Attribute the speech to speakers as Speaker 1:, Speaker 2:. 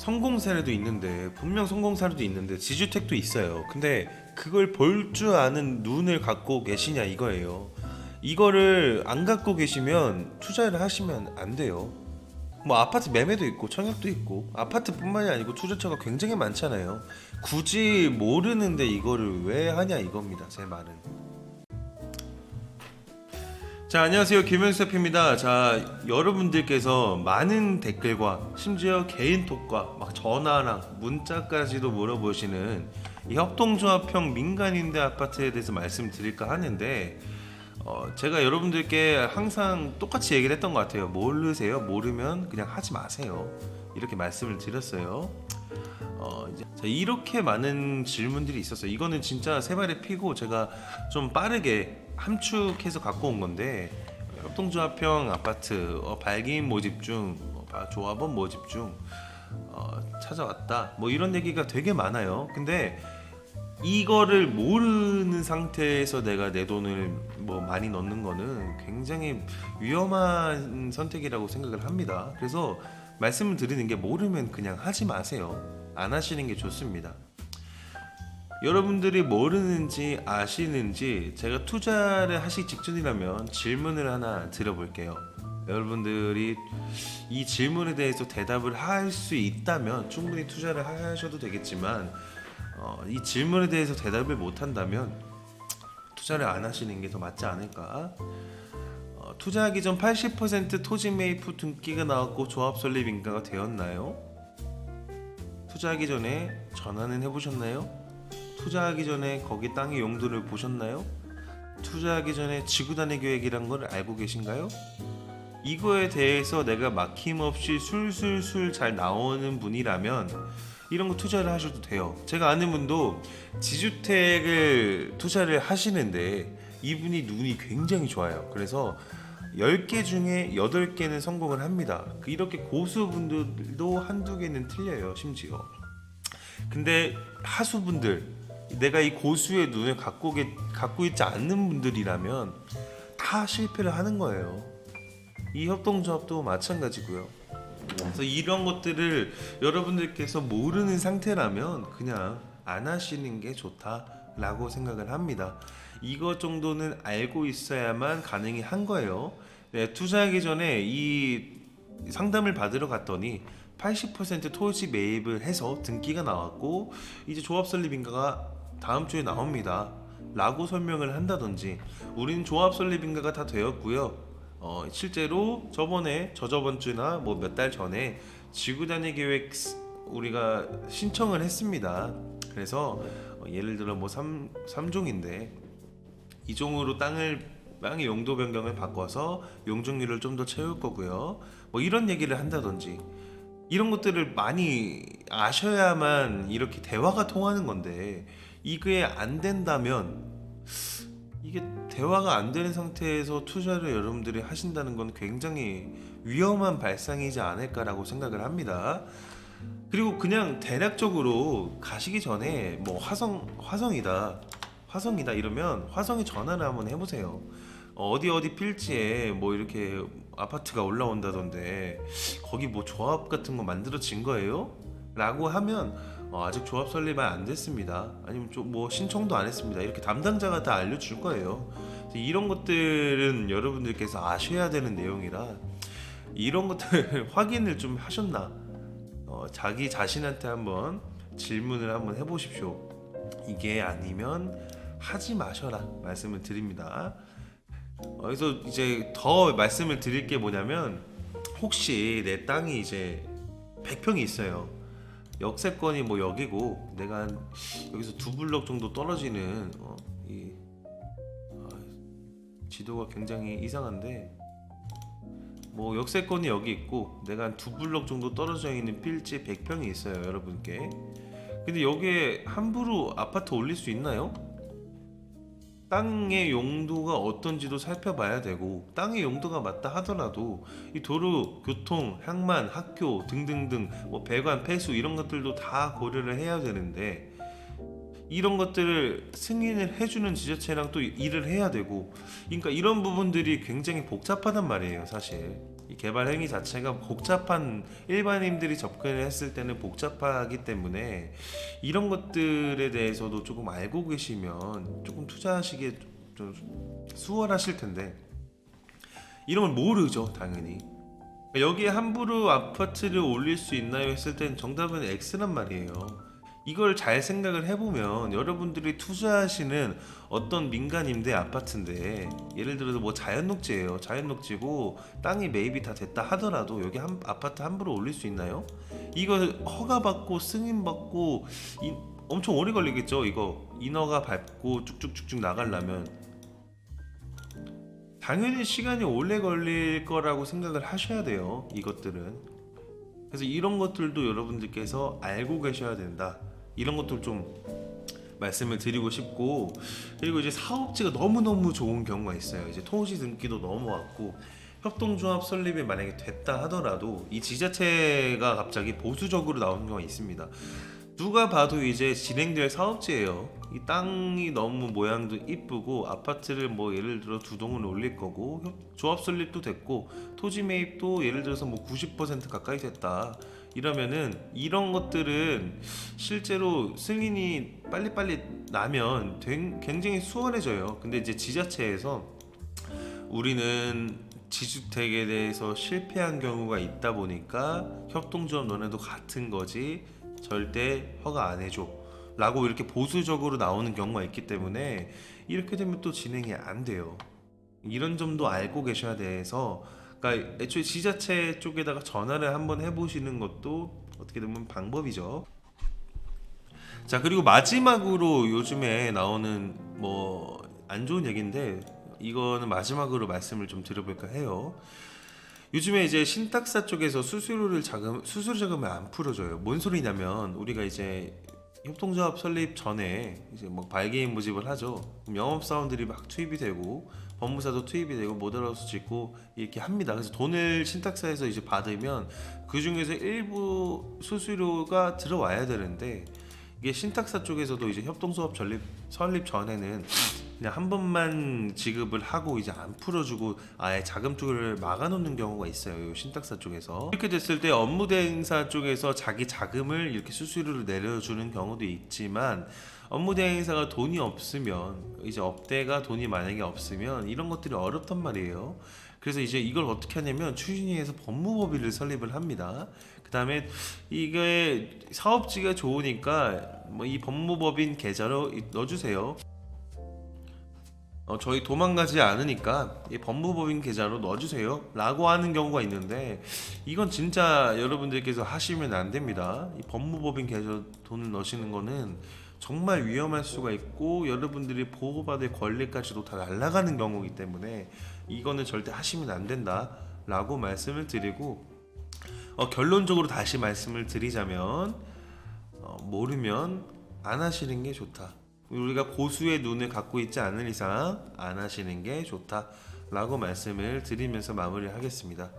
Speaker 1: 성공 사례도 있는데, 분명 성공 사례도 있는데 지주택도 있어요. 근데 그걸 볼 줄 아는 눈을 갖고 계시냐 이거예요. 이거를 안 갖고 계시면 투자를 하시면 안 돼요. 뭐 아파트 매매도 있고 청약도 있고 아파트뿐만이 아니고 투자처가 굉장히 많잖아요. 굳이 모르는데 이거를 왜 하냐 이겁니다, 제 말은. 자, 안녕하세요. 김현수입니다. 자, 여러분들께서 많은 댓글과 심지어 개인톡과 막 전화랑 문자까지도 물어보시는 이 협동조합형 민간임대 아파트에 대해서 말씀드릴까 하는데, 제가 여러분들께 항상 똑같이 얘기를 했던 것 같아요. 모르세요? 모르면 그냥 하지 마세요. 이렇게 말씀을 드렸어요. 자, 이렇게 많은 질문들이 있었어요. 이거는 진짜 세 발의 피고 제가 좀 빠르게 함축해서 갖고 온 건데, 협동조합형 아파트 발기인 모집 중 조합원 모집 중 찾아왔다 뭐 이런 얘기가 되게 많아요. 근데 이거를 모르는 상태에서 내가 내 돈을 뭐 많이 넣는 거는 굉장히 위험한 선택이라고 생각을 합니다. 그래서 말씀을 드리는 게, 모르면 그냥 하지 마세요. 안 하시는 게 좋습니다. 여러분들이 모르는지 아시는지 제가 투자를 하시기 직전이라면 질문을 하나 드려볼게요. 여러분들이 이 질문에 대해서 대답을 할 수 있다면 충분히 투자를 하셔도 되겠지만, 이 질문에 대해서 대답을 못한다면 투자를 안 하시는 게 더 맞지 않을까. 투자하기 전 80% 토지 매입 후 등기가 나왔고 조합 설립 인가가 되었나요? 투자하기 전에 전화는 해보셨나요? 투자하기 전에 거기 땅의 용도를 보셨나요? 투자하기 전에 지구단위 계획이란 걸 알고 계신가요? 이거에 대해서 내가 막힘없이 술술술 잘 나오는 분이라면 이런 거 투자를 하셔도 돼요. 제가 아는 분도 지주택을 투자를 하시는데 이분이 눈이 굉장히 좋아요. 그래서 10개 중에 8개는 성공을 합니다. 이렇게 고수분들도 한두 개는 틀려요, 심지어. 근데 하수분들, 내가 이 고수의 눈을 갖고 있지 않는 분들이라면 다 실패를 하는 거예요. 이 협동조합도 마찬가지고요. 그래서 이런 것들을 여러분들께서 모르는 상태라면 그냥 안 하시는 게 좋다라고 생각을 합니다. 이것 정도는 알고 있어야만 가능히 한 거예요. 네, 투자하기 전에 이 상담을 받으러 갔더니 80% 토지 매입을 해서 등기가 나왔고 이제 조합 설립 인가가 다음 주에 나옵니다 라고 설명을 한다든지, 우리는 조합 설립 인가가 다 되었고요, 실제로 저저번 주나 뭐 몇 달 전에 지구단위 계획 우리가 신청을 했습니다. 그래서 예를 들어 뭐 3종인데 2종으로 땅의 용도 변경을 바꿔서 용적률을 좀 더 채울 거고요, 뭐 이런 얘기를 한다든지, 이런 것들을 많이 아셔야만 이렇게 대화가 통하는 건데, 이게 안 된다면, 이게 대화가 안 되는 상태에서 투자를 여러분들이 하신다는 건 굉장히 위험한 발상이지 않을까라고 생각을 합니다. 그리고 그냥 대략적으로 가시기 전에 뭐 화성이다 이러면 화성에 전화를 한번 해보세요. 어디 필지에 뭐 이렇게 아파트가 올라온다던데 거기 뭐 조합 같은 거 만들어진 거예요? 라고 하면 아직 조합 설립이 안 됐습니다, 아니면 좀 뭐 신청도 안 했습니다, 이렇게 담당자가 다 알려줄 거예요. 이런 것들은 여러분들께서 아셔야 되는 내용이라 이런 것들 확인을 좀 하셨나, 자기 자신한테 한번 질문을 한번 해보십시오. 이게 아니면 하지 마셔라 말씀을 드립니다. 그래서 이제 더 말씀을 드릴 게 뭐냐면, 혹시 내 땅이 이제 100평이 있어요. 역세권이 뭐 여기고 내가 여기서 2블럭 정도 떨어지는 지도가 굉장히 이상한데, 뭐 역세권이 여기 있고 내가 한 2블럭 정도 떨어져 있는 필지 100평이 있어요, 여러분께. 근데 여기에 함부로 아파트 올릴 수 있나요? 땅의 용도가 어떤지도 살펴봐야 되고, 땅의 용도가 맞다 하더라도 이 도로, 교통, 항만, 학교 등등등 뭐 배관, 폐수 이런 것들도 다 고려를 해야 되는데, 이런 것들을 승인을 해주는 지자체랑 또 일을 해야 되고, 그러니까 이런 부분들이 굉장히 복잡하단 말이에요, 사실. 이 개발 행위 자체가 복잡한 일반인들이 접근을 했을 때는 복잡하기 때문에 이런 것들에 대해서도 조금 알고 계시면 조금 투자하시기에 좀 수월하실 텐데 이런 걸 모르죠 당연히. 여기에 함부로 아파트를 올릴 수 있나요 했을 땐 정답은 X란 말이에요. 이걸 잘 생각을 해보면 여러분들이 투자하시는 어떤 민간 임대 아파트인데 예를 들어서 뭐 자연녹지예요. 자연녹지고 땅이 매입이 다 됐다 하더라도 여기 아파트 함부로 올릴 수 있나요? 이거 허가받고 승인받고 엄청 오래 걸리겠죠. 이거 인허가 밟고 쭉쭉쭉쭉 나가려면 당연히 시간이 오래 걸릴 거라고 생각을 하셔야 돼요. 이것들은. 그래서 이런 것들도 여러분들께서 알고 계셔야 된다. 이런 것들 좀 말씀을 드리고 싶고, 그리고 이제 사업지가 너무너무 좋은 경우가 있어요. 이제 토지 등기도 넘어왔고 협동조합 설립이 만약에 됐다 하더라도 이 지자체가 갑자기 보수적으로 나오는 경우가 있습니다. 누가 봐도 이제 진행될 사업지예요. 이 땅이 너무 모양도 이쁘고 아파트를 뭐 예를 들어 두 동을 올릴 거고 조합 설립도 됐고 토지 매입도 예를 들어서 뭐 90% 가까이 됐다. 이러면은 이런 것들은 실제로 승인이 빨리빨리 나면 굉장히 수월해져요. 근데 이제 지자체에서 우리는 지주택에 대해서 실패한 경우가 있다 보니까 협동조합 너네도 같은 거지 절대 허가 안 해줘 라고 이렇게 보수적으로 나오는 경우가 있기 때문에 이렇게 되면 또 진행이 안 돼요. 이런 점도 알고 계셔야 돼서, 그러니까 애초에 지자체 쪽에다가 전화를 한번 해보시는 것도 어떻게 보면 방법이죠. 자, 그리고 마지막으로 요즘에 나오는 뭐 안 좋은 얘기인데 이거는 마지막으로 말씀을 좀 드려볼까 해요. 요즘에 이제 신탁사 쪽에서 수수료 자금을 안 풀어줘요. 뭔 소리냐면 우리가 이제 협동조합 설립 전에 이제 뭐 발기인 모집을 하죠. 그럼 영업사원들이 막 투입이 되고 법무사도 투입이 되고 모델하우스 짓고 이렇게 합니다. 그래서 돈을 신탁사에서 이제 받으면 그 중에서 일부 수수료가 들어와야 되는데 이게 신탁사 쪽에서도 이제 협동조합 설립 전에는 그냥 한 번만 지급을 하고 이제 안 풀어주고 아예 자금 쪽을 막아놓는 경우가 있어요. 이 신탁사 쪽에서. 이렇게 됐을 때 업무대행사 쪽에서 자기 자금을 이렇게 수수료를 내려주는 경우도 있지만 업무대행사가 돈이 없으면 이제 업대가 돈이 만약에 없으면 이런 것들이 어렵단 말이에요. 그래서 이제 이걸 어떻게 하냐면 추진위에서 법무법인을 설립을 합니다. 그 다음에 이게 사업지가 좋으니까 뭐 이 법무법인 계좌로 넣어주세요. 저희 도망가지 않으니까 이 법무법인 계좌로 넣어주세요 라고 하는 경우가 있는데 이건 진짜 여러분들께서 하시면 안 됩니다. 이 법무법인 계좌 돈을 넣으시는 거는 정말 위험할 수가 있고 여러분들이 보호받을 권리까지도 다 날아가는 경우이기 때문에 이거는 절대 하시면 안 된다 라고 말씀을 드리고, 결론적으로 다시 말씀을 드리자면 모르면 안 하시는 게 좋다. 우리가 고수의 눈을 갖고 있지 않은 이상 안 하시는 게 좋다 라고 말씀을 드리면서 마무리하겠습니다.